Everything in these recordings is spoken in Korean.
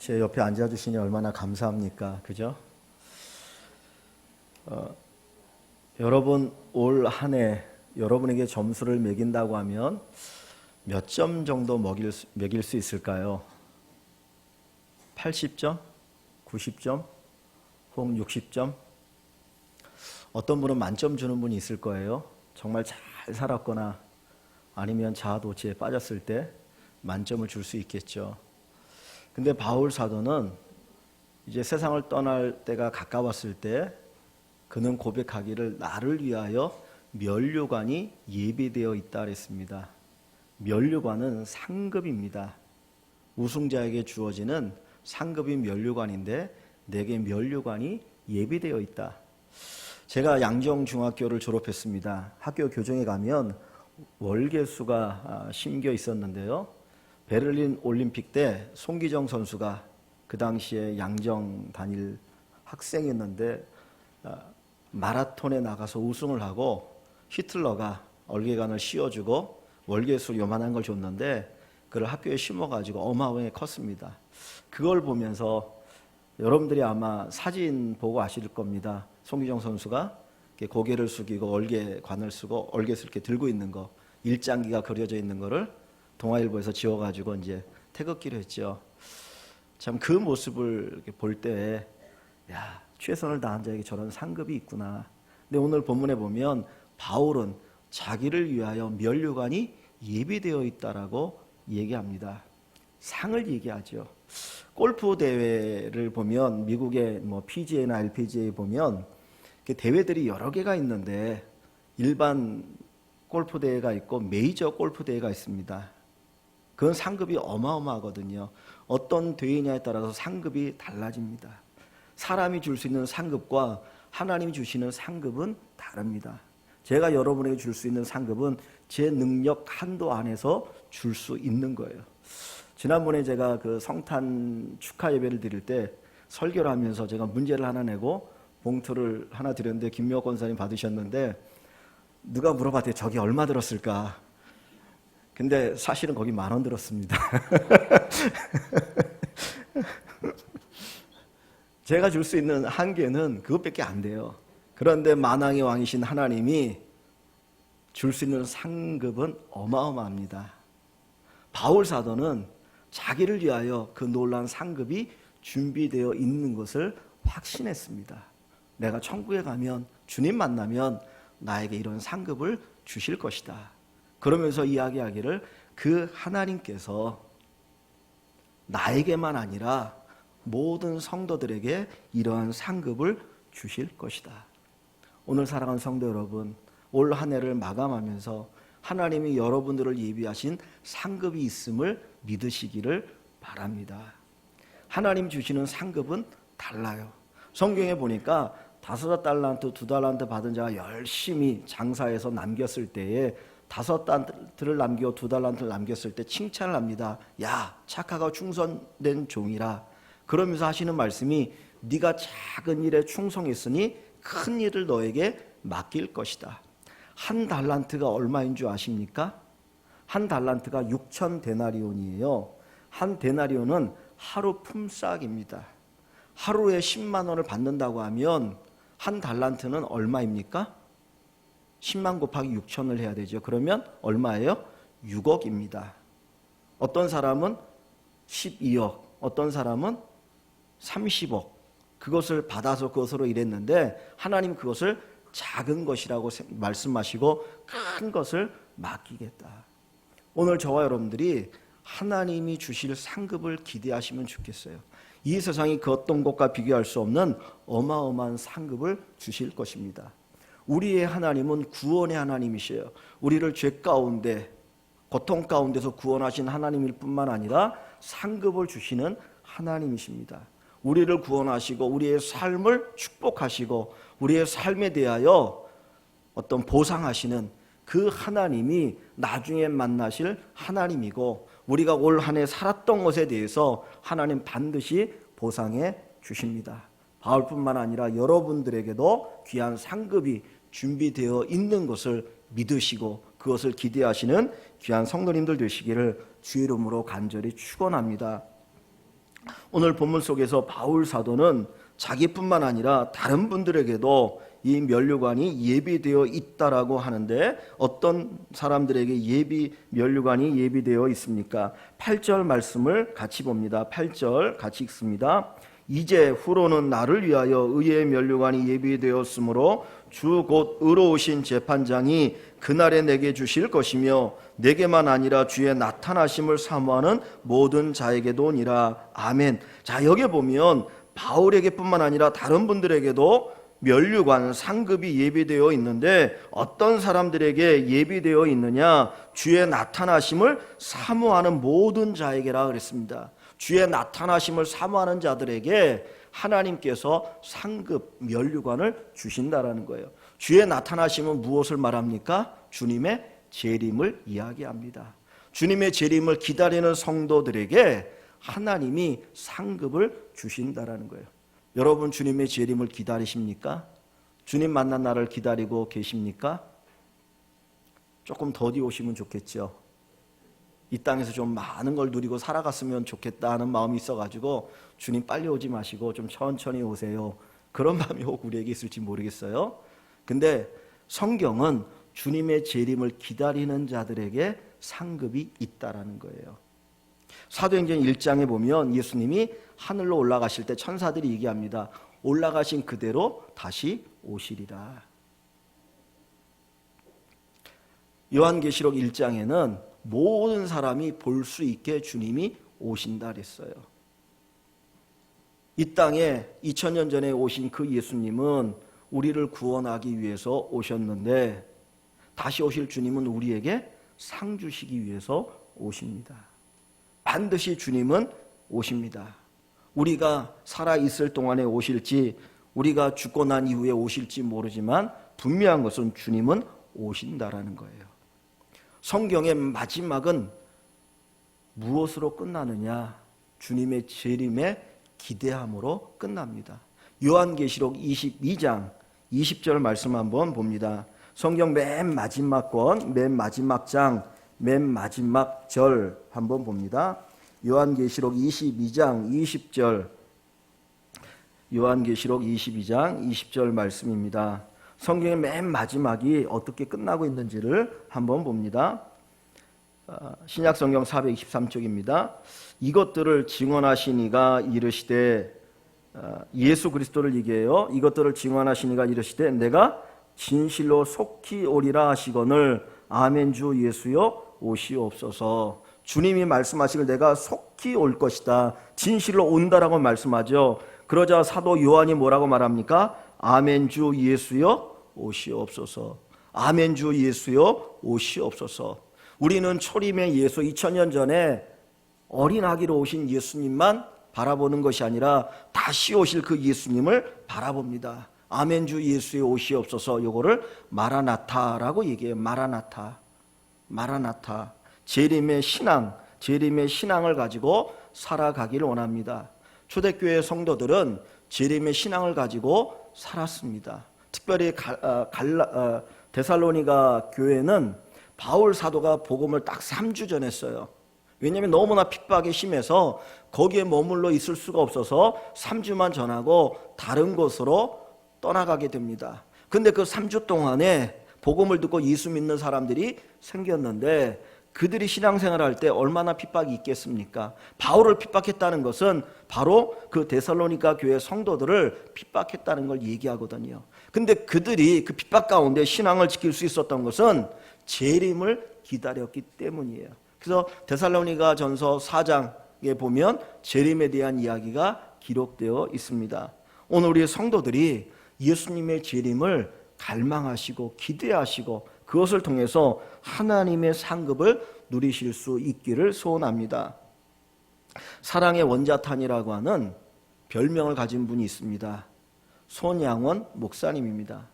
제 옆에 앉아주시니 얼마나 감사합니까? 그죠? 여러분 올 한 해 여러분에게 점수를 매긴다고 하면 몇 점 정도 매길 수 있을까요? 80점? 90점? 혹은 60점? 어떤 분은 만점 주는 분이 있을 거예요. 정말 잘 살았거나 아니면 자아도취에 빠졌을 때 만점을 줄 수 있겠죠. 근데 바울 사도는 이제 세상을 떠날 때가 가까웠을 때 그는 고백하기를 나를 위하여 면류관이 예비되어 있다 그랬습니다. 면류관은 상급입니다. 우승자에게 주어지는 상급이 면류관인데 내게 면류관이 예비되어 있다. 제가 양정중학교를 졸업했습니다. 학교 교정에 가면 월계수가 심겨 있었는데요. 베를린 올림픽 때 송기정 선수가 그 당시에 양정 다닐 학생이었는데 마라톤에 나가서 우승을 하고 히틀러가 얼개관을 씌워주고 월계수 요만한 걸 줬는데 그걸 학교에 심어가지고 어마어마하게 컸습니다. 그걸 보면서 여러분들이 아마 사진 보고 아실 겁니다. 송기정 선수가 고개를 숙이고 얼개관을 쓰고 얼개수 이렇게 들고 있는 거, 일장기가 그려져 있는 거를 동아일보에서 지워가지고 이제 태극기로 했죠. 참 그 모습을 볼 때, 야, 최선을 다한 자에게 저런 상급이 있구나. 근데 오늘 본문에 보면 바울은 자기를 위하여 면류관이 예비되어 있다라고 얘기합니다. 상을 얘기하죠. 골프 대회를 보면 미국의 PGA나 LPGA 보면 대회들이 여러 개가 있는데 일반 골프 대회가 있고 메이저 골프 대회가 있습니다. 그건 상급이 어마어마하거든요. 어떤 대회냐에 따라서 상급이 달라집니다. 사람이 줄 수 있는 상급과 하나님이 주시는 상급은 다릅니다. 제가 여러분에게 줄 수 있는 상급은 제 능력 한도 안에서 줄 수 있는 거예요. 지난번에 제가 그 성탄 축하 예배를 드릴 때 설교를 하면서 제가 문제를 하나 내고 봉투를 하나 드렸는데 김미옥 권사님 받으셨는데 누가 물어봤대요. 저기 얼마 들었을까? 근데 사실은 거기 10,000원 들었습니다. 제가 줄 수 있는 한계는 그것밖에 안 돼요. 그런데 만왕의 왕이신 하나님이 줄 수 있는 상급은 어마어마합니다. 바울 사도는 자기를 위하여 그 놀라운 상급이 준비되어 있는 것을 확신했습니다. 내가 천국에 가면 주님 만나면 나에게 이런 상급을 주실 것이다. 그러면서 이야기하기를 그 하나님께서 나에게만 아니라 모든 성도들에게 이러한 상급을 주실 것이다. 오늘 사랑하는 성도 여러분, 올 한 해를 마감하면서 하나님이 여러분들을 예비하신 상급이 있음을 믿으시기를 바랍니다. 하나님 주시는 상급은 달라요. 성경에 보니까 5달란트, 2달란트 받은 자가 열심히 장사해서 남겼을 때에 5달란트를 남기고 2달란트를 남겼을 때 칭찬을 합니다. 야, 착하고 충성된 종이라. 그러면서 하시는 말씀이 네가 작은 일에 충성했으니 큰 일을 너에게 맡길 것이다. 1달란트가 얼마인 줄 아십니까? 1달란트가 6,000데나리온이에요. 1데나리온은 하루 품삯입니다. 하루에 10만 원을 받는다고 하면 1달란트는 얼마입니까? 10만 곱하기 6,000을 해야 되죠. 그러면 얼마예요? 6억입니다. 어떤 사람은 12억, 어떤 사람은 30억. 그것을 받아서 그것으로 일했는데 하나님 그것을 작은 것이라고 말씀하시고 큰 것을 맡기겠다. 오늘 저와 여러분들이 하나님이 주실 상급을 기대하시면 좋겠어요. 이 세상이 그 어떤 것과 비교할 수 없는 어마어마한 상급을 주실 것입니다. 우리의 하나님은 구원의 하나님이셔요. 우리를 죄 가운데 고통 가운데서 구원하신 하나님일 뿐만 아니라 상급을 주시는 하나님이십니다. 우리를 구원하시고 우리의 삶을 축복하시고 우리의 삶에 대하여 어떤 보상하시는 그 하나님이 나중에 만나실 하나님이고 우리가 올 한 해 살았던 것에 대해서 하나님 반드시 보상해 주십니다. 바울뿐만 아니라 여러분들에게도 귀한 상급이 준비되어 있는 것을 믿으시고 그것을 기대하시는 귀한 성도님들 되시기를 주의 이름으로 간절히 축원합니다. 오늘 본문 속에서 바울 사도는 자기뿐만 아니라 다른 분들에게도 이 면류관이 예비되어 있다라고 하는데 어떤 사람들에게 면류관이 예비되어 있습니까? 8절 말씀을 같이 봅니다. 8절 같이 읽습니다. 이제 후로는 나를 위하여 의의 면류관이 예비되었으므로 주 곧 의로우신 재판장이 그날에 내게 주실 것이며 내게만 아니라 주의 나타나심을 사모하는 모든 자에게도니라. 아멘. 자, 여기 보면 바울에게뿐만 아니라 다른 분들에게도 면류관 상급이 예비되어 있는데 어떤 사람들에게 예비되어 있느냐? 주의 나타나심을 사모하는 모든 자에게라 그랬습니다. 주의 나타나심을 사모하는 자들에게 하나님께서 상급 면류관을 주신다라는 거예요. 주의 나타나심은 무엇을 말합니까? 주님의 재림을 이야기합니다. 주님의 재림을 기다리는 성도들에게 하나님이 상급을 주신다라는 거예요. 여러분 주님의 재림을 기다리십니까? 주님 만난 날을 기다리고 계십니까? 조금 더디 오시면 좋겠죠. 이 땅에서 좀 많은 걸 누리고 살아갔으면 좋겠다 하는 마음이 있어가지고 주님 빨리 오지 마시고 좀 천천히 오세요. 그런 마음이 혹 우리에게 있을지 모르겠어요. 근데 성경은 주님의 재림을 기다리는 자들에게 상급이 있다라는 거예요. 사도행전 1장에 보면 예수님이 하늘로 올라가실 때 천사들이 얘기합니다. 올라가신 그대로 다시 오시리라. 요한계시록 1장에는 모든 사람이 볼 수 있게 주님이 오신다 그랬어요. 이 땅에 2000년 전에 오신 그 예수님은 우리를 구원하기 위해서 오셨는데 다시 오실 주님은 우리에게 상 주시기 위해서 오십니다. 반드시 주님은 오십니다. 우리가 살아있을 동안에 오실지 우리가 죽고 난 이후에 오실지 모르지만 분명한 것은 주님은 오신다라는 거예요. 성경의 마지막은 무엇으로 끝나느냐? 주님의 재림의 기대함으로 끝납니다. 요한계시록 22장 20절 말씀 한번 봅니다. 성경 맨 마지막 권, 맨 마지막 장, 맨 마지막 절 한번 봅니다. 요한계시록 22장 20절, 요한계시록 22장 20절 말씀입니다. 성경의 맨 마지막이 어떻게 끝나고 있는지를 한번 봅니다. 신약성경 423쪽입니다. 이것들을 증언하시니가 이르시되, 예수 그리스도를 얘기해요. 이것들을 증언하시니가 이르시되 내가 진실로 속히 오리라 하시거늘 아멘. 주 예수여 오시옵소서. 주님이 말씀하시길 내가 속히 올 것이다, 진실로 온다라고 말씀하죠. 그러자 사도 요한이 뭐라고 말합니까? 아멘. 주 예수여 오시옵소서. 아멘. 주 예수여 오시옵소서. 우리는 초림의 예수, 2000년 전에 어린 아기로 오신 예수님만 바라보는 것이 아니라 다시 오실 그 예수님을 바라봅니다. 아멘. 주 예수여 오시옵소서. 요거를 마라나타라고 얘기해요. 마라나타. 마라나타. 재림의 신앙, 재림의 신앙을 가지고 살아가기를 원합니다. 초대교회 성도들은 재림의 신앙을 가지고 살았습니다. 특별히 데살로니가 교회는 바울 사도가 복음을 딱 3주 전했어요. 왜냐하면 너무나 핍박이 심해서 거기에 머물러 있을 수가 없어서 3주만 전하고 다른 곳으로 떠나가게 됩니다. 근데 그 3주 동안에 복음을 듣고 예수 믿는 사람들이 생겼는데 그들이 신앙생활을 할 때 얼마나 핍박이 있겠습니까? 바울을 핍박했다는 것은 바로 그 데살로니가 교회 성도들을 핍박했다는 걸 얘기하거든요. 근데 그들이 그 핍박 가운데 신앙을 지킬 수 있었던 것은 재림을 기다렸기 때문이에요. 그래서 데살로니가 전서 4장에 보면 재림에 대한 이야기가 기록되어 있습니다. 오늘 우리 성도들이 예수님의 재림을 갈망하시고 기대하시고 그것을 통해서 하나님의 상급을 누리실 수 있기를 소원합니다. 사랑의 원자탄이라고 하는 별명을 가진 분이 있습니다. 손양원 목사님입니다.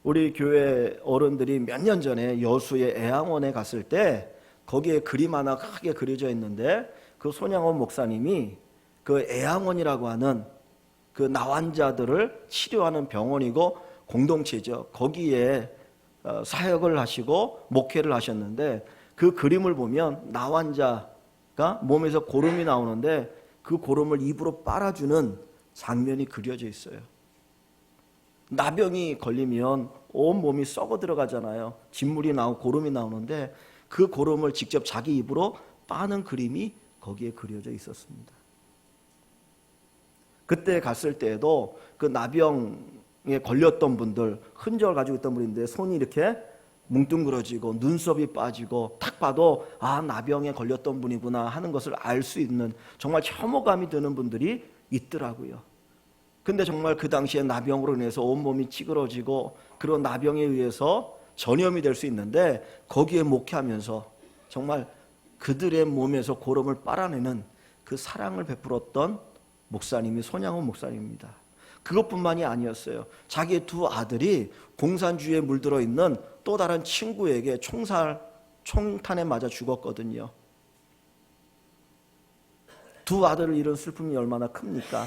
우리 교회 어른들이 몇 년 전에 여수의 애양원에 갔을 때 거기에 그림 하나 크게 그려져 있는데 그 손양원 목사님이 그 애양원이라고 하는 그 나환자들을 치료하는 병원이고 공동체죠. 거기에 사역을 하시고 목회를 하셨는데 그 그림을 보면 나환자가 몸에서 고름이 나오는데 그 고름을 입으로 빨아주는 장면이 그려져 있어요. 나병이 걸리면 온 몸이 썩어 들어가잖아요. 진물이 나오고 고름이 나오는데 그 고름을 직접 자기 입으로 빠는 그림이 거기에 그려져 있었습니다. 그때 갔을 때에도 그 나병에 걸렸던 분들, 흔적을 가지고 있던 분인데 손이 이렇게 뭉뚱그러지고 눈썹이 빠지고 딱 봐도 아, 나병에 걸렸던 분이구나 하는 것을 알 수 있는 정말 혐오감이 드는 분들이 있더라고요. 근데 정말 그 당시에 나병으로 인해서 온몸이 찌그러지고 그런 나병에 의해서 전염이 될 수 있는데 거기에 목회하면서 정말 그들의 몸에서 고름을 빨아내는 그 사랑을 베풀었던 목사님이 손양원 목사님입니다. 그것뿐만이 아니었어요. 자기의 두 아들이 공산주의에 물들어 있는 또 다른 친구에게 총탄에 맞아 죽었거든요. 두 아들을 잃은 슬픔이 얼마나 큽니까?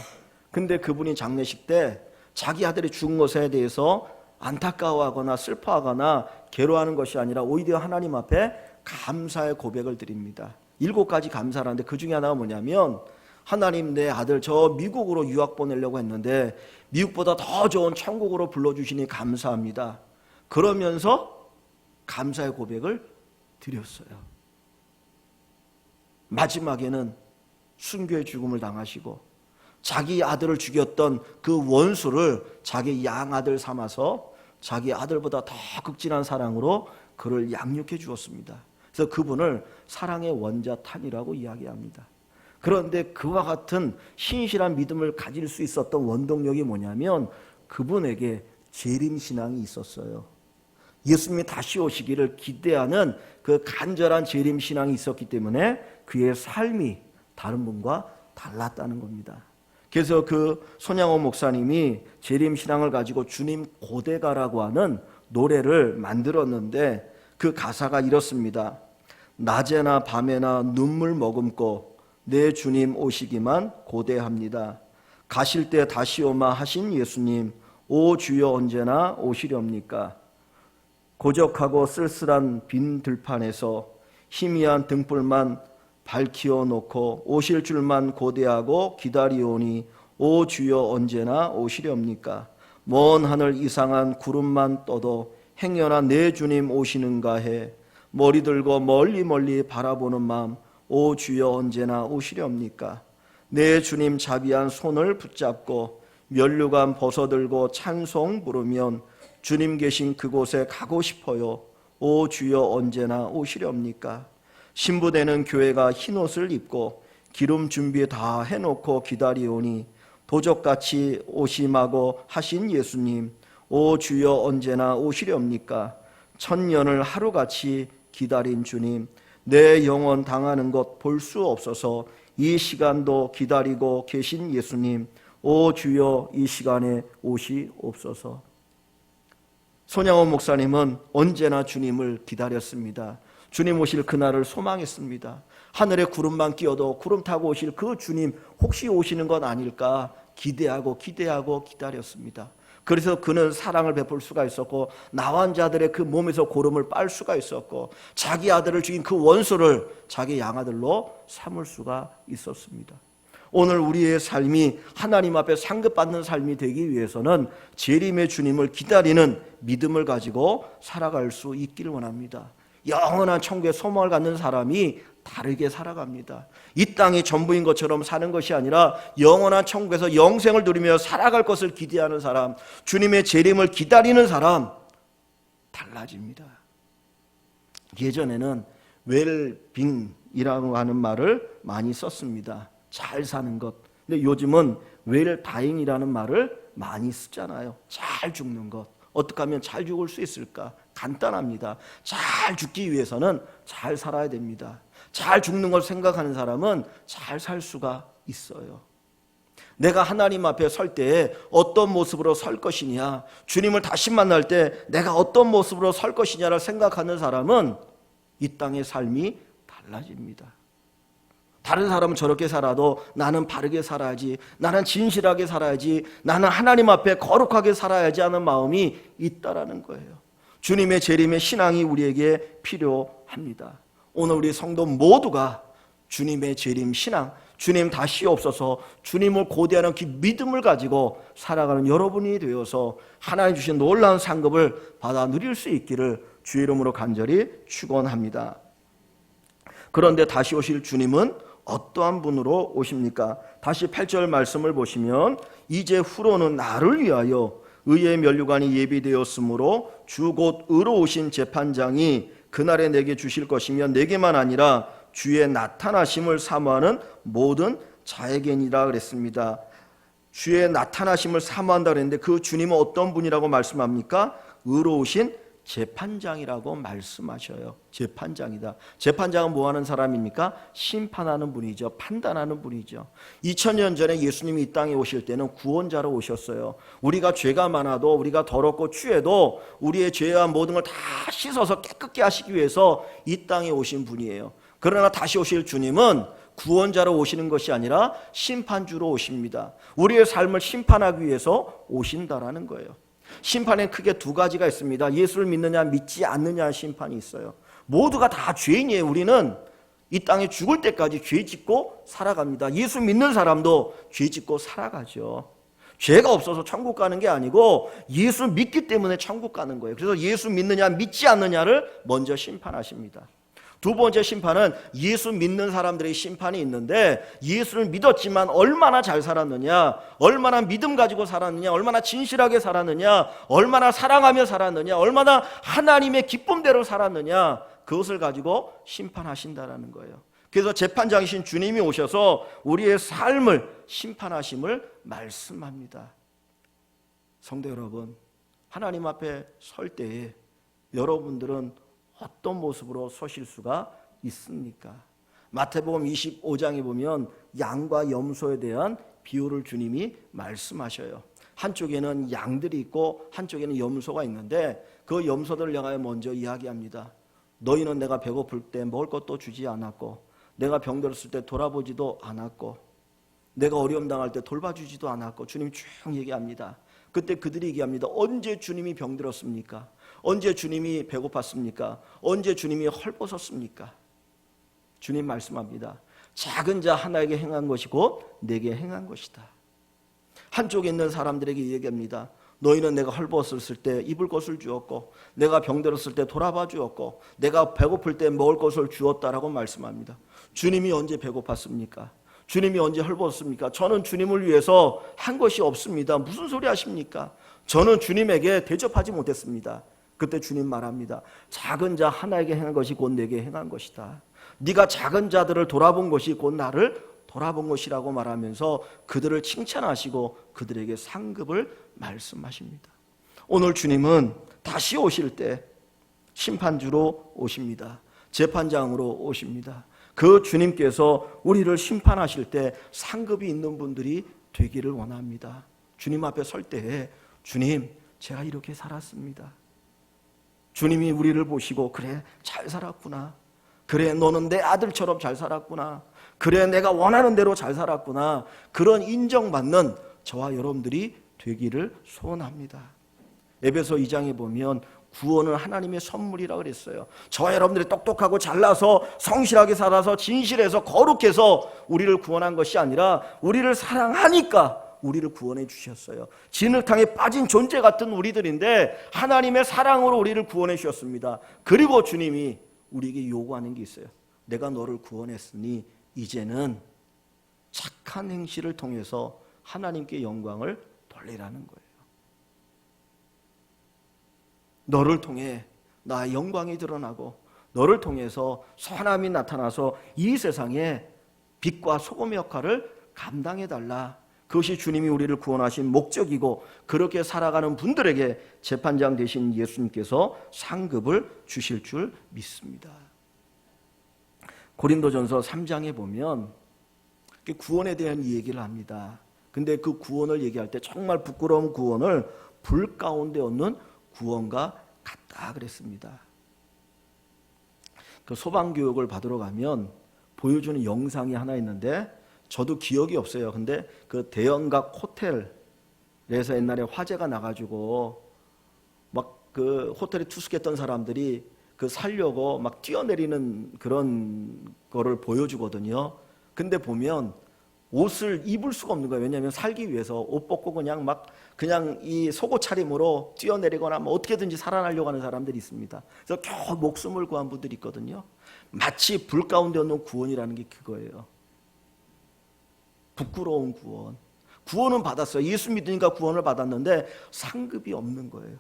근데 그분이 장례식 때 자기 아들이 죽은 것에 대해서 안타까워하거나 슬퍼하거나 괴로워하는 것이 아니라 오히려 하나님 앞에 감사의 고백을 드립니다. 7가지 감사를 하는데 그 중에 하나가 뭐냐면 하나님, 내 아들 저 미국으로 유학 보내려고 했는데 미국보다 더 좋은 천국으로 불러주시니 감사합니다. 그러면서 감사의 고백을 드렸어요. 마지막에는 순교의 죽음을 당하시고 자기 아들을 죽였던 그 원수를 자기 양아들 삼아서 자기 아들보다 더 극진한 사랑으로 그를 양육해 주었습니다. 그래서 그분을 사랑의 원자탄이라고 이야기합니다. 그런데 그와 같은 신실한 믿음을 가질 수 있었던 원동력이 뭐냐면 그분에게 재림신앙이 있었어요. 예수님이 다시 오시기를 기대하는 그 간절한 재림신앙이 있었기 때문에 그의 삶이 다른 분과 달랐다는 겁니다. 그래서 그 손양원 목사님이 재림신앙을 가지고 주님 고대가라고 하는 노래를 만들었는데 그 가사가 이렇습니다. 낮에나 밤에나 눈물 머금고 내 주님 오시기만 고대합니다. 가실 때 다시 오마 하신 예수님, 오 주여 언제나 오시렵니까? 고적하고 쓸쓸한 빈 들판에서 희미한 등불만 밝히어 놓고 오실 줄만 고대하고 기다리오니 오 주여 언제나 오시렵니까? 먼 하늘 이상한 구름만 떠도 행여나 내 주님 오시는가 해 머리 들고 멀리 멀리 바라보는 마음 오 주여 언제나 오시렵니까? 내 주님 자비한 손을 붙잡고 면류관 벗어들고 찬송 부르면 주님 계신 그곳에 가고 싶어요. 오 주여 언제나 오시렵니까? 신부되는 교회가 흰옷을 입고 기름 준비 다 해놓고 기다리오니 도적같이 오심하고 하신 예수님 오 주여 언제나 오시렵니까? 천년을 하루같이 기다린 주님 내 영혼 당하는 것 볼 수 없어서 이 시간도 기다리고 계신 예수님 오 주여 이 시간에 오시옵소서. 손양원 목사님은 언제나 주님을 기다렸습니다. 주님 오실 그날을 소망했습니다. 하늘에 구름만 끼어도 구름 타고 오실 그 주님 혹시 오시는 건 아닐까 기대하고 기다렸습니다. 그래서 그는 사랑을 베풀 수가 있었고 나환 자들의 그 몸에서 고름을 빨 수가 있었고 자기 아들을 죽인 그 원수를 자기 양아들로 삼을 수가 있었습니다. 오늘 우리의 삶이 하나님 앞에 상급받는 삶이 되기 위해서는 재림의 주님을 기다리는 믿음을 가지고 살아갈 수 있기를 원합니다. 영원한 천국의 소망을 갖는 사람이 다르게 살아갑니다. 이 땅이 전부인 것처럼 사는 것이 아니라 영원한 천국에서 영생을 누리며 살아갈 것을 기대하는 사람, 주님의 재림을 기다리는 사람 달라집니다. 예전에는 웰빙이라고 하는 말을 많이 썼습니다. 잘 사는 것. 근데 요즘은 웰다잉이라는 말을 많이 쓰잖아요. 잘 죽는 것. 어떻게 하면 잘 죽을 수 있을까? 간단합니다. 잘 죽기 위해서는 잘 살아야 됩니다. 잘 죽는 걸 생각하는 사람은 잘 살 수가 있어요. 내가 하나님 앞에 설 때에 어떤 모습으로 설 것이냐, 주님을 다시 만날 때 내가 어떤 모습으로 설 것이냐를 생각하는 사람은 이 땅의 삶이 달라집니다. 다른 사람은 저렇게 살아도 나는 바르게 살아야지, 나는 진실하게 살아야지, 나는 하나님 앞에 거룩하게 살아야지 하는 마음이 있다라는 거예요. 주님의 재림의 신앙이 우리에게 필요합니다. 오늘 우리 성도 모두가 주님의 재림 신앙, 주님 다시 없어서 주님을 고대하는 그 믿음을 가지고 살아가는 여러분이 되어서 하나님 주신 놀라운 상급을 받아 누릴 수 있기를 주의 이름으로 간절히 축원합니다. 그런데 다시 오실 주님은 어떠한 분으로 오십니까? 다시 8절 말씀을 보시면 이제 후로는 나를 위하여 의의 면류관이 예비되었으므로 주 곧 의로 오신 재판장이 그날에 내게 주실 것이며 내게만 아니라 주의 나타나심을 사모하는 모든 자에게니라 그랬습니다. 주의 나타나심을 사모한다 그랬는데 그 주님은 어떤 분이라고 말씀합니까? 의로우신 재판장이라고 말씀하셔요. 재판장이다. 재판장은 뭐 하는 사람입니까? 심판하는 분이죠. 판단하는 분이죠. 2000년 전에 예수님이 이 땅에 오실 때는 구원자로 오셨어요. 우리가 죄가 많아도 우리가 더럽고 취해도 우리의 죄와 모든 걸 다 씻어서 깨끗게 하시기 위해서 이 땅에 오신 분이에요. 그러나 다시 오실 주님은 구원자로 오시는 것이 아니라 심판주로 오십니다. 우리의 삶을 심판하기 위해서 오신다라는 거예요. 심판에 크게 두 가지가 있습니다. 예수를 믿느냐 믿지 않느냐 심판이 있어요. 모두가 다 죄인이에요. 우리는 이 땅에 죽을 때까지 죄 짓고 살아갑니다. 예수 믿는 사람도 죄 짓고 살아가죠. 죄가 없어서 천국 가는 게 아니고 예수 믿기 때문에 천국 가는 거예요. 그래서 예수 믿느냐 믿지 않느냐를 먼저 심판하십니다. 두 번째 심판은 예수 믿는 사람들의 심판이 있는데 예수를 믿었지만 얼마나 잘 살았느냐, 얼마나 믿음 가지고 살았느냐, 얼마나 진실하게 살았느냐, 얼마나 사랑하며 살았느냐, 얼마나 하나님의 기쁨대로 살았느냐, 그것을 가지고 심판하신다라는 거예요. 그래서 재판장이신 주님이 오셔서 우리의 삶을 심판하심을 말씀합니다. 성도 여러분, 하나님 앞에 설 때에 여러분들은 어떤 모습으로 서실 수가 있습니까? 마태복음 25장에 보면 양과 염소에 대한 비유를 주님이 말씀하셔요. 한쪽에는 양들이 있고 한쪽에는 염소가 있는데 그 염소들을 향하여 먼저 이야기합니다. 너희는 내가 배고플 때 먹을 것도 주지 않았고 내가 병들었을 때 돌아보지도 않았고 내가 어려움 당할 때 돌봐주지도 않았고 주님이 쭉 얘기합니다. 그때 그들이 얘기합니다. 언제 주님이 병들었습니까? 언제 주님이 배고팠습니까? 언제 주님이 헐벗었습니까? 주님 말씀합니다. 작은 자 하나에게 행한 것이 곧 내게 행한 것이다. 한쪽에 있는 사람들에게 얘기합니다. 너희는 내가 헐벗었을 때 입을 것을 주었고 내가 병들었을 때 돌아봐 주었고 내가 배고플 때 먹을 것을 주었다라고 말씀합니다. 주님이 언제 배고팠습니까? 주님이 언제 헐벗었습니까? 저는 주님을 위해서 한 것이 없습니다. 무슨 소리 하십니까? 저는 주님에게 대접하지 못했습니다. 그때 주님 말합니다. 작은 자 하나에게 행한 것이 곧 내게 행한 것이다. 네가 작은 자들을 돌아본 것이 곧 나를 돌아본 것이라고 말하면서 그들을 칭찬하시고 그들에게 상급을 말씀하십니다. 오늘 주님은 다시 오실 때 심판주로 오십니다. 재판장으로 오십니다. 그 주님께서 우리를 심판하실 때 상급이 있는 분들이 되기를 원합니다. 주님 앞에 설 때에 주님, 제가 이렇게 살았습니다. 주님이 우리를 보시고 그래, 잘 살았구나. 그래, 너는 내 아들처럼 잘 살았구나. 그래, 내가 원하는 대로 잘 살았구나. 그런 인정받는 저와 여러분들이 되기를 소원합니다. 에베소 2장에 보면 구원은 하나님의 선물이라고 그랬어요. 저와 여러분들이 똑똑하고 잘나서 성실하게 살아서 진실해서 거룩해서 우리를 구원한 것이 아니라 우리를 사랑하니까 우리를 구원해 주셨어요. 진흙탕에 빠진 존재 같은 우리들인데 하나님의 사랑으로 우리를 구원해 주셨습니다. 그리고 주님이 우리에게 요구하는 게 있어요. 내가 너를 구원했으니 이제는 착한 행실을 통해서 하나님께 영광을 돌리라는 거예요. 너를 통해 나의 영광이 드러나고 너를 통해서 선함이 나타나서 이 세상에 빛과 소금의 역할을 감당해달라. 그것이 주님이 우리를 구원하신 목적이고 그렇게 살아가는 분들에게 재판장 되신 예수님께서 상급을 주실 줄 믿습니다. 고린도전서 3장에 보면 구원에 대한 얘기를 합니다. 근데 그 구원을 얘기할 때 정말 부끄러운 구원을 불 가운데 얻는 구원과 같다 그랬습니다. 그 소방교육을 받으러 가면 보여주는 영상이 하나 있는데 저도 기억이 없어요. 근데 그 대형각 호텔에서 옛날에 화재가 나가지고 막 그 호텔에 투숙했던 사람들이 그 살려고 막 뛰어내리는 그런 거를 보여주거든요. 근데 보면 옷을 입을 수가 없는 거예요. 왜냐하면 살기 위해서 옷 벗고 그냥 이 속옷 차림으로 뛰어내리거나 뭐 어떻게든지 살아나려고 하는 사람들이 있습니다. 그래서 겨우 목숨을 구한 분들이 있거든요. 마치 불 가운데 없는 구원이라는 게 그거예요. 부끄러운 구원. 구원은 받았어요. 예수 믿으니까 구원을 받았는데 상급이 없는 거예요.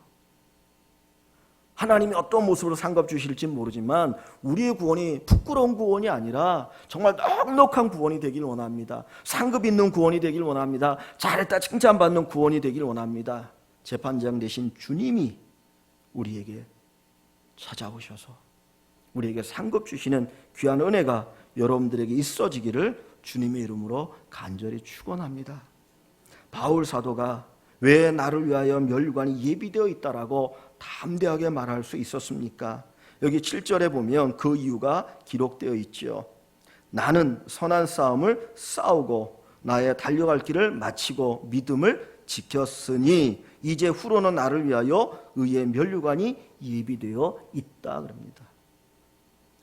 하나님이 어떤 모습으로 상급 주실지 모르지만 우리의 구원이 부끄러운 구원이 아니라 정말 넉넉한 구원이 되길 원합니다. 상급 있는 구원이 되길 원합니다. 잘했다 칭찬받는 구원이 되길 원합니다. 재판장 되신 주님이 우리에게 찾아오셔서 우리에게 상급 주시는 귀한 은혜가 여러분들에게 있어지기를 주님의 이름으로 간절히 축원합니다. 바울 사도가 왜 나를 위하여 면류관이 예비되어 있다라고 담대하게 말할 수 있었습니까? 여기 7절에 보면 그 이유가 기록되어 있죠. 나는 선한 싸움을 싸우고 나의 달려갈 길을 마치고 믿음을 지켰으니 이제 후로는 나를 위하여 의의 면류관이 예비되어 있다 그럽니다.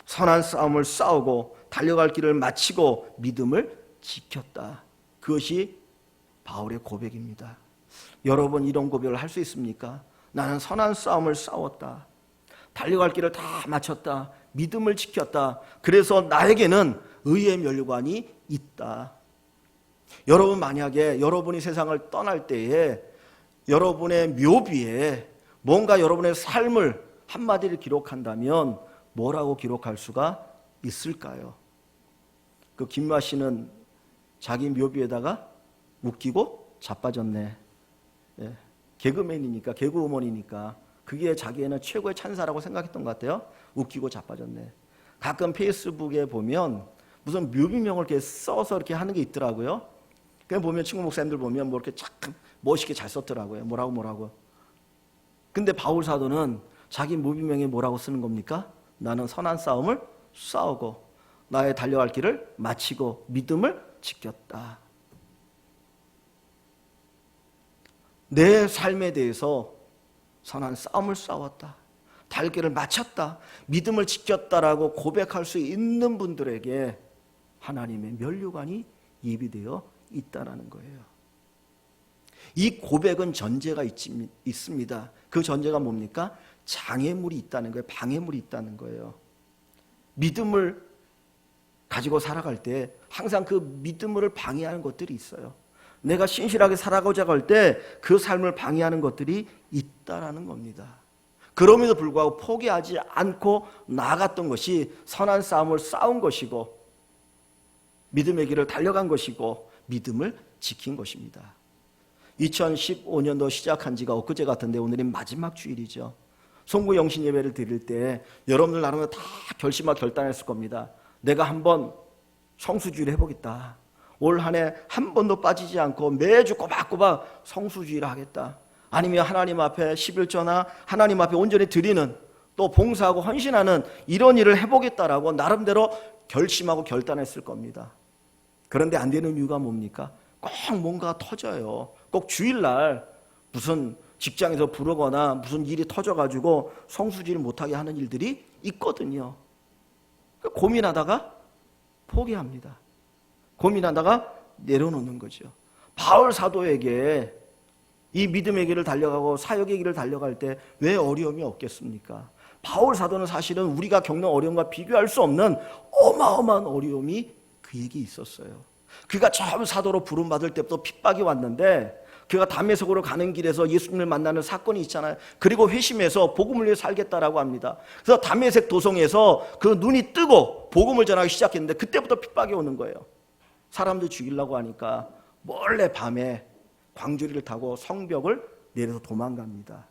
선한 싸움을 싸우고 달려갈 길을 마치고 믿음을 지켰다. 그것이 바울의 고백입니다. 여러분 이런 고백을 할 수 있습니까? 나는 선한 싸움을 싸웠다. 달려갈 길을 다 마쳤다. 믿음을 지켰다. 그래서 나에게는 의의 면류관이 있다. 여러분 만약에 여러분이 세상을 떠날 때에 여러분의 묘비에 뭔가 여러분의 삶을 한마디를 기록한다면 뭐라고 기록할 수가 있을까요? 그 김마 씨는 자기 묘비에다가 웃기고 자빠졌네. 예, 개그맨이니까 개그우먼이니까 그게 자기에는 최고의 찬사라고 생각했던 것 같아요. 웃기고 자빠졌네. 가끔 페이스북에 보면 무슨 묘비명을 이렇게 써서 이렇게 하는 게 있더라고요. 그냥 보면 친구 목사님들 보면 뭐 이렇게 참 멋있게 잘 썼더라고요. 뭐라고. 근데 바울 사도는 자기 묘비명에 뭐라고 쓰는 겁니까? 나는 선한 싸움을 싸우고 나의 달려갈 길을 마치고 믿음을 지켰다. 내 삶에 대해서 선한 싸움을 싸웠다. 달길을 마쳤다. 믿음을 지켰다라고 고백할 수 있는 분들에게 하나님의 면류관이 예비되어 있다라는 거예요. 이 고백은 전제가 있습니다. 그 전제가 뭡니까? 장애물이 있다는 거예요. 방해물이 있다는 거예요. 믿음을 가지고 살아갈 때 항상 그 믿음을 방해하는 것들이 있어요. 내가 신실하게 살아가고자 할 때 그 삶을 방해하는 것들이 있다라는 겁니다. 그럼에도 불구하고 포기하지 않고 나아갔던 것이 선한 싸움을 싸운 것이고 믿음의 길을 달려간 것이고 믿음을 지킨 것입니다. 2015년도 시작한 지가 엊그제 같은데 오늘이 마지막 주일이죠. 송구 영신 예배를 드릴 때 여러분들 나름대로 다 결심하고 결단했을 겁니다. 내가 한번 성수주의를 해보겠다. 올 한 해 한 번도 빠지지 않고 매주 꼬박꼬박 성수주의를 하겠다. 아니면 하나님 앞에 11조나 하나님 앞에 온전히 드리는 또 봉사하고 헌신하는 이런 일을 해보겠다라고 나름대로 결심하고 결단했을 겁니다. 그런데 안 되는 이유가 뭡니까? 꼭 뭔가 터져요. 꼭 주일날 무슨 직장에서 부르거나 무슨 일이 터져가지고 성수주의를 못하게 하는 일들이 있거든요. 고민하다가 포기합니다. 고민하다가 내려놓는 거죠. 바울 사도에게 이 믿음의 길을 달려가고 사역의 길을 달려갈 때 왜 어려움이 없겠습니까? 바울 사도는 사실은 우리가 겪는 어려움과 비교할 수 없는 어마어마한 어려움이 그에게 있었어요. 그가 처음 사도로 부름받을 때부터 핍박이 왔는데 그가 다메섹으로 가는 길에서 예수님을 만나는 사건이 있잖아요. 그리고 회심해서 복음을 위해 살겠다라고 합니다. 그래서 다메섹 도성에서 그 눈이 뜨고 복음을 전하기 시작했는데 그때부터 핍박이 오는 거예요. 사람들 죽이려고 하니까 몰래 밤에 광주리를 타고 성벽을 내려서 도망갑니다.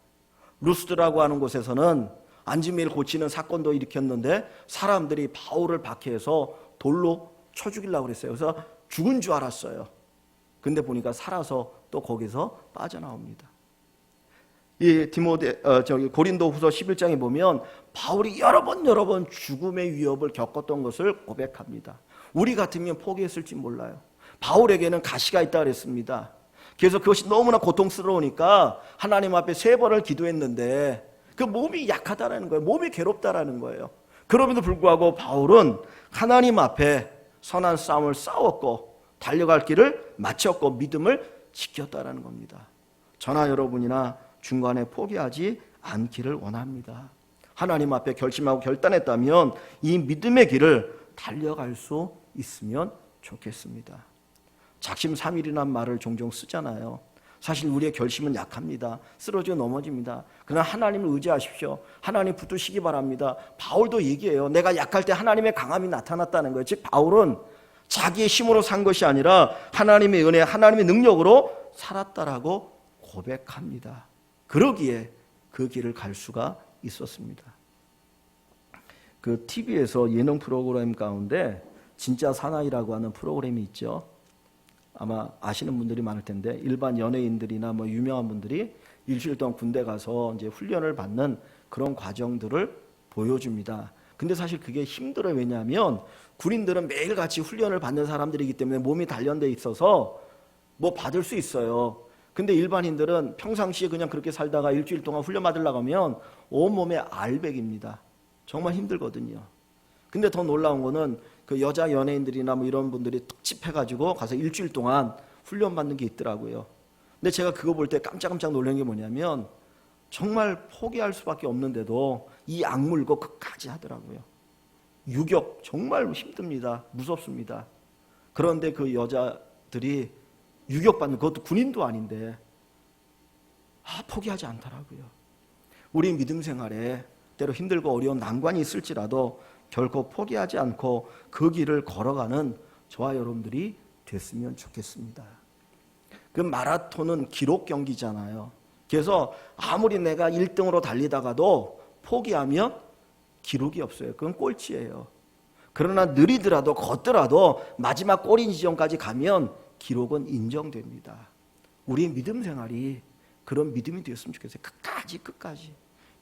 루스드라고 하는 곳에서는 안지메일 고치는 사건도 일으켰는데 사람들이 바울을 박해해서 돌로 쳐 죽이려고 그랬어요. 그래서 죽은 줄 알았어요. 근데 보니까 살아서 또 거기서 빠져나옵니다. 이 고린도후서 11장에 보면 바울이 여러 번 죽음의 위협을 겪었던 것을 고백합니다. 우리 같으면 포기했을지 몰라요. 바울에게는 가시가 있다 그랬습니다. 그래서 그것이 너무나 고통스러우니까 하나님 앞에 3번을 기도했는데 그 몸이 약하다라는 거예요. 몸이 괴롭다라는 거예요. 그럼에도 불구하고 바울은 하나님 앞에 선한 싸움을 싸웠고 달려갈 길을 마쳤고 믿음을 지켰다라는 겁니다. 저나 여러분이나 중간에 포기하지 않기를 원합니다. 하나님 앞에 결심하고 결단했다면 이 믿음의 길을 달려갈 수 있으면 좋겠습니다. 작심삼일이란 말을 종종 쓰잖아요. 사실 우리의 결심은 약합니다. 쓰러져 넘어집니다. 그러나 하나님을 의지하십시오. 하나님 붙드시기 바랍니다. 바울도 얘기해요. 내가 약할 때 하나님의 강함이 나타났다는 거예요. 즉 바울은 자기의 힘으로 산 것이 아니라 하나님의 은혜, 하나님의 능력으로 살았다라고 고백합니다. 그러기에 그 길을 갈 수가 있었습니다. 그 TV에서 예능 프로그램 가운데 진짜 사나이라고 하는 프로그램이 있죠. 아마 아시는 분들이 많을 텐데 일반 연예인들이나 뭐 유명한 분들이 일주일 동안 군대 가서 이제 훈련을 받는 그런 과정들을 보여줍니다. 근데 사실 그게 힘들어요. 왜냐하면 군인들은 매일같이 훈련을 받는 사람들이기 때문에 몸이 단련돼 있어서 뭐 받을 수 있어요. 근데 일반인들은 평상시에 그냥 그렇게 살다가 일주일 동안 훈련 받으려고 하면 온몸에 알백입니다. 정말 힘들거든요. 근데 더 놀라운 거는 그 여자 연예인들이나 뭐 이런 분들이 특집해가지고 가서 일주일 동안 훈련 받는 게 있더라고요. 근데 제가 그거 볼 때 깜짝깜짝 놀란 게 뭐냐면 정말 포기할 수밖에 없는데도 이 악물고 끝까지 하더라고요. 유격 정말 힘듭니다. 무섭습니다. 그런데 그 여자들이 유격받는, 그것도 군인도 아닌데 포기하지 않더라고요. 우리 믿음 생활에 때로 힘들고 어려운 난관이 있을지라도 결코 포기하지 않고 그 길을 걸어가는 저와 여러분들이 됐으면 좋겠습니다. 그 마라톤은 기록 경기잖아요. 그래서 아무리 내가 1등으로 달리다가도 포기하면 기록이 없어요. 그건 꼴찌예요. 그러나 느리더라도 걷더라도 마지막 꼬리 지점까지 가면 기록은 인정됩니다. 우리의 믿음 생활이 그런 믿음이 되었으면 좋겠어요. 끝까지.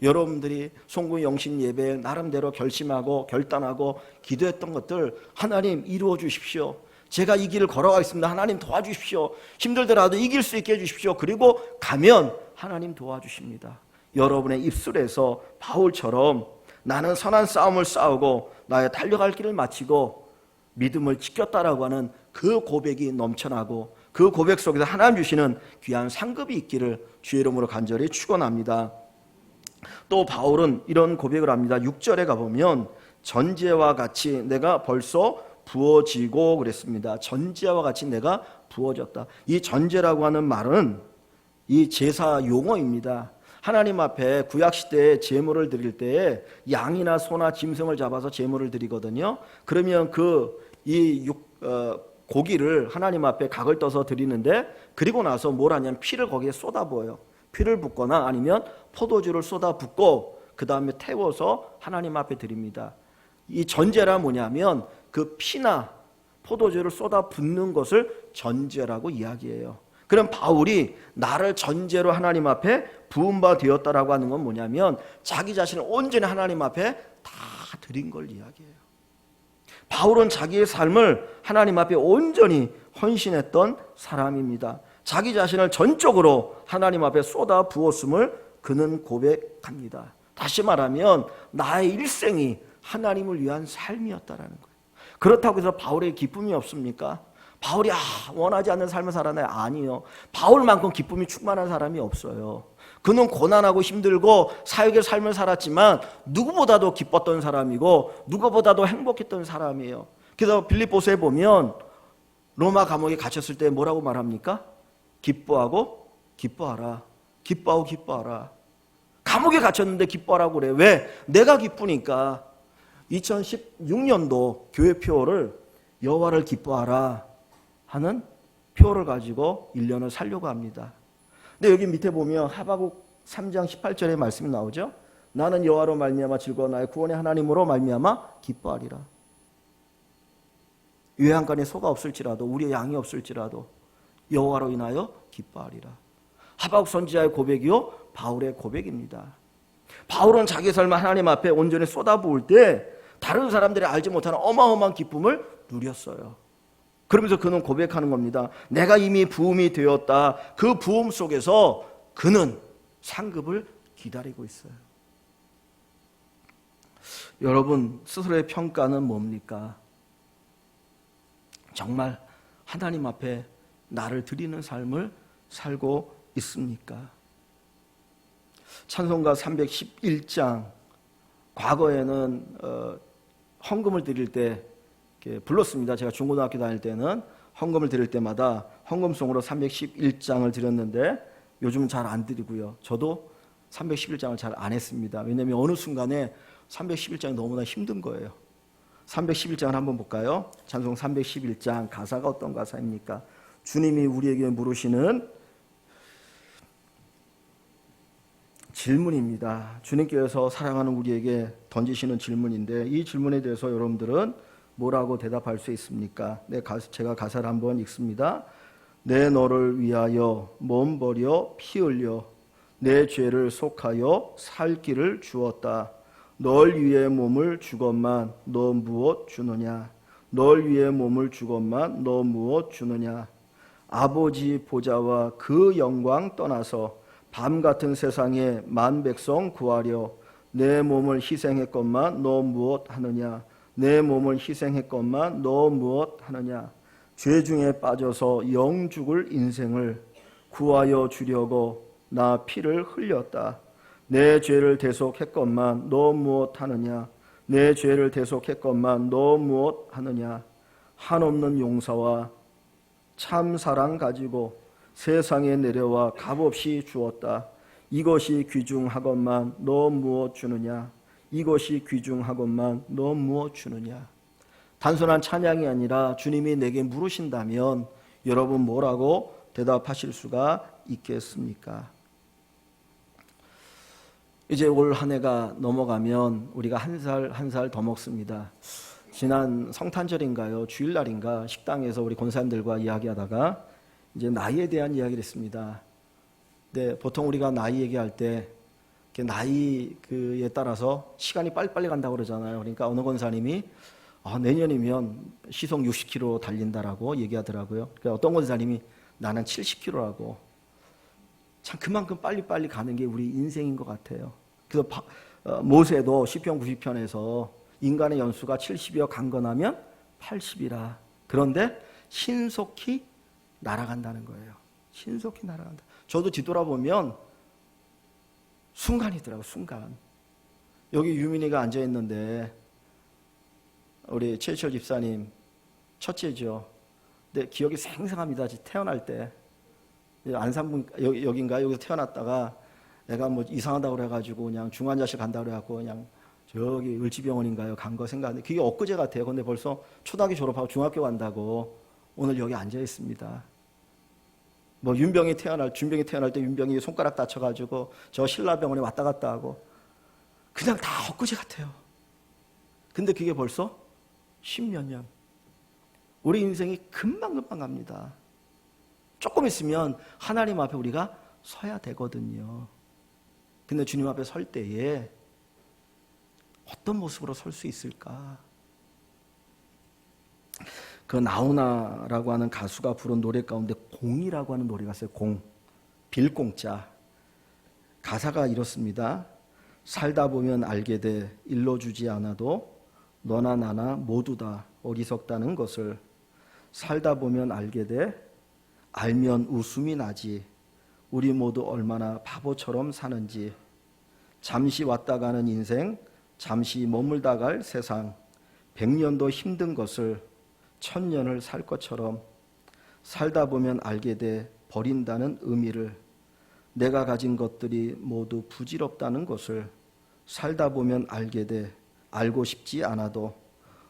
여러분들이 송구 영신 예배 나름대로 결심하고 결단하고 기도했던 것들 하나님 이루어 주십시오. 제가 이 길을 걸어가겠습니다. 하나님 도와주십시오. 힘들더라도 이길 수 있게 해주십시오. 그리고 가면 하나님 도와주십니다. 여러분의 입술에서 바울처럼 나는 선한 싸움을 싸우고 나의 달려갈 길을 마치고 믿음을 지켰다라고 하는 그 고백이 넘쳐나고 그 고백 속에서 하나님 주시는 귀한 상급이 있기를 주의 이름으로 간절히 축원합니다. 또 바울은 이런 고백을 합니다. 6절에 가보면 전제와 같이 내가 벌써 부어지고 그랬습니다. 전제와 같이 내가 부어졌다. 이 전제라고 하는 말은 이 제사 용어입니다. 하나님 앞에 구약시대에 제물을 드릴 때에 양이나 소나 짐승을 잡아서 제물을 드리거든요. 그러면 고기를 하나님 앞에 각을 떠서 드리는데 그리고 나서 뭘 하냐면 피를 거기에 쏟아부어요. 피를 붓거나 아니면 포도주를 쏟아붓고 그 다음에 태워서 하나님 앞에 드립니다. 이 전제라 뭐냐면 그 피나 포도주를 쏟아붓는 것을 전제라고 이야기해요. 그럼 바울이 나를 전제로 하나님 앞에 부은 바 되었다라고 하는 건 뭐냐면 자기 자신을 온전히 하나님 앞에 다 드린 걸 이야기해요. 바울은 자기의 삶을 하나님 앞에 온전히 헌신했던 사람입니다. 자기 자신을 전적으로 하나님 앞에 쏟아 부었음을 그는 고백합니다. 다시 말하면 나의 일생이 하나님을 위한 삶이었다라는 거예요. 그렇다고 해서 바울의 기쁨이 없습니까? 바울이 원하지 않는 삶을 살아나요? 아니요. 바울만큼 기쁨이 충만한 사람이 없어요. 그는 고난하고 힘들고 사역의 삶을 살았지만 누구보다도 기뻤던 사람이고 누구보다도 행복했던 사람이에요. 그래서 빌립보서에 보면 로마 감옥에 갇혔을 때 뭐라고 말합니까? 기뻐하고 기뻐하라. 기뻐하고 기뻐하라. 감옥에 갇혔는데 기뻐하라고 그래. 왜? 내가 기쁘니까. 2016년도 교회표를 여호와를 기뻐하라 하는 표를 가지고 1년을 살려고 합니다. 근데 여기 밑에 보면 하박국 3장 18절에 말씀이 나오죠. 나는 여호와로 말미암아 즐거워 나의 구원의 하나님으로 말미암아 기뻐하리라. 외양간에 소가 없을지라도 우리의 양이 없을지라도 여호와로 인하여 기뻐하리라. 하박국 선지자의 고백이요 바울의 고백입니다. 바울은 자기 삶을 하나님 앞에 온전히 쏟아부을 때 다른 사람들이 알지 못하는 어마어마한 기쁨을 누렸어요. 그러면서 그는 고백하는 겁니다. 내가 이미 부음이 되었다. 그 부음 속에서 그는 상급을 기다리고 있어요. 여러분 스스로의 평가는 뭡니까? 정말 하나님 앞에 나를 드리는 삶을 살고 있습니까? 찬송가 311장, 과거에는 헌금을 드릴 때 불렀습니다. 제가 중고등학교 다닐 때는 헌금을 드릴 때마다 헌금송으로 311장을 드렸는데 요즘은 잘 안 드리고요. 저도 311장을 잘 안 했습니다. 왜냐하면 어느 순간에 311장이 너무나 힘든 거예요. 311장을 한번 볼까요? 찬송 311장 가사가 어떤 가사입니까? 주님이 우리에게 물으시는 질문입니다. 주님께서 사랑하는 우리에게 던지시는 질문인데 이 질문에 대해서 여러분들은 뭐라고 대답할 수 있습니까? 제가 가사를 한번 읽습니다. 내 너를 위하여 몸 버려 피 흘려 내 죄를 속하여 살 길을 주었다. 널 위해 몸을 주건만 너 무엇 주느냐? 널 위해 몸을 주건만 너 무엇 주느냐? 아버지 보좌와 그 영광 떠나서 밤 같은 세상에 만 백성 구하려 내 몸을 희생했건만 너 무엇 하느냐? 내 몸을 희생했건만 너 무엇 하느냐? 죄 중에 빠져서 영 죽을 인생을 구하여 주려고 나 피를 흘렸다. 내 죄를 대속했건만 너 무엇 하느냐? 내 죄를 대속했건만 너 무엇 하느냐? 한없는 용서와 참 사랑 가지고 세상에 내려와 값없이 주었다. 이것이 귀중하건만 너 무엇 주느냐? 이것이 귀중하건만 너 무엇 주느냐? 단순한 찬양이 아니라 주님이 내게 물으신다면 여러분 뭐라고 대답하실 수가 있겠습니까? 이제 올 한 해가 넘어가면 우리가 한 살 더 먹습니다. 지난 성탄절인가요? 주일날인가 식당에서 우리 권사님들과 이야기하다가 이제 나이에 대한 이야기를 했습니다. 네, 보통 우리가 나이 얘기할 때 나이에 따라서 시간이 빨리빨리 간다고 그러잖아요. 그러니까 어느 권사님이 내년이면 시속 60km 달린다라고 얘기하더라고요. 그러니까 어떤 권사님이 나는 70km라고. 참 그만큼 빨리빨리 가는 게 우리 인생인 것 같아요. 그래서 모세도 시편 90편에서 인간의 연수가 70이여 강건하면 80이라. 그런데 신속히 날아간다는 거예요. 신속히 날아간다. 저도 뒤돌아보면 순간이더라고요. 순간. 여기 유민이가 앉아있는데 우리 최철 집사님 첫째죠. 근데 기억이 생생합니다. 태어날 때 안산분 여긴가 여기서 태어났다가 내가 뭐 이상하다고 그래가지고 그냥 중환자실 간다고 그래갖고 그냥 저기 을지병원인가요 간 거 생각하는데 그게 엊그제 같아요. 근데 벌써 초등학교 졸업하고 중학교 간다고 오늘 여기 앉아 있습니다. 뭐 준병이 태어날 때 윤병이 손가락 다쳐가지고 저 신라병원에 왔다 갔다 하고 그냥 다 엊그제 같아요. 근데 그게 벌써 10몇 년. 우리 인생이 금방금방 갑니다. 조금 있으면 하나님 앞에 우리가 서야 되거든요. 근데 주님 앞에 설 때에 어떤 모습으로 설 수 있을까? 그 나훈아라고 하는 가수가 부른 노래 가운데 공이라고 하는 노래가 있어요. 공, 빌공자. 가사가 이렇습니다. 살다 보면 알게 돼 일러주지 않아도 너나 나나 모두 다 어리석다는 것을 살다 보면 알게 돼 알면 웃음이 나지 우리 모두 얼마나 바보처럼 사는지 잠시 왔다 가는 인생 잠시 머물다 갈 세상 100년도 힘든 것을 1000년을 살 것처럼 살다 보면 알게 돼 버린다는 의미를 내가 가진 것들이 모두 부질없다는 것을 살다 보면 알게 돼 알고 싶지 않아도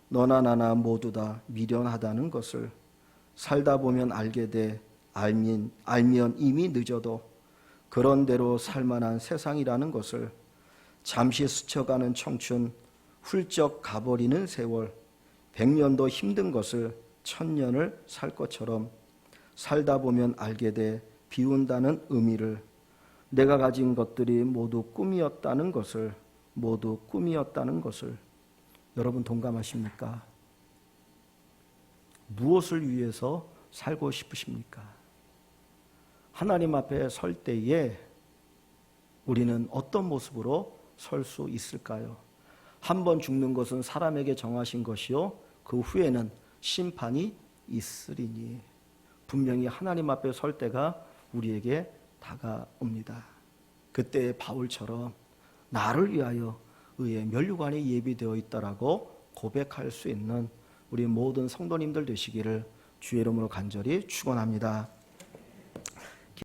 너나 나나 모두 다 미련하다는 것을 살다 보면 알게 돼 알면 이미 늦어도 그런 대로 살만한 세상이라는 것을 잠시 스쳐가는 청춘 훌쩍 가버리는 세월 100년도 힘든 것을 1000년을 살 것처럼 살다 보면 알게 돼 비운다는 의미를 내가 가진 것들이 모두 꿈이었다는 것을 여러분 동감하십니까? 무엇을 위해서 살고 싶으십니까? 하나님 앞에 설 때에 우리는 어떤 모습으로 설 수 있을까요? 한 번 죽는 것은 사람에게 정하신 것이요 그 후에는 심판이 있으리니 분명히 하나님 앞에 설 때가 우리에게 다가옵니다. 그때 바울처럼 나를 위하여 의의 면류관이 예비되어 있다라고 고백할 수 있는 우리 모든 성도님들 되시기를 주의 이름으로 간절히 축원합니다.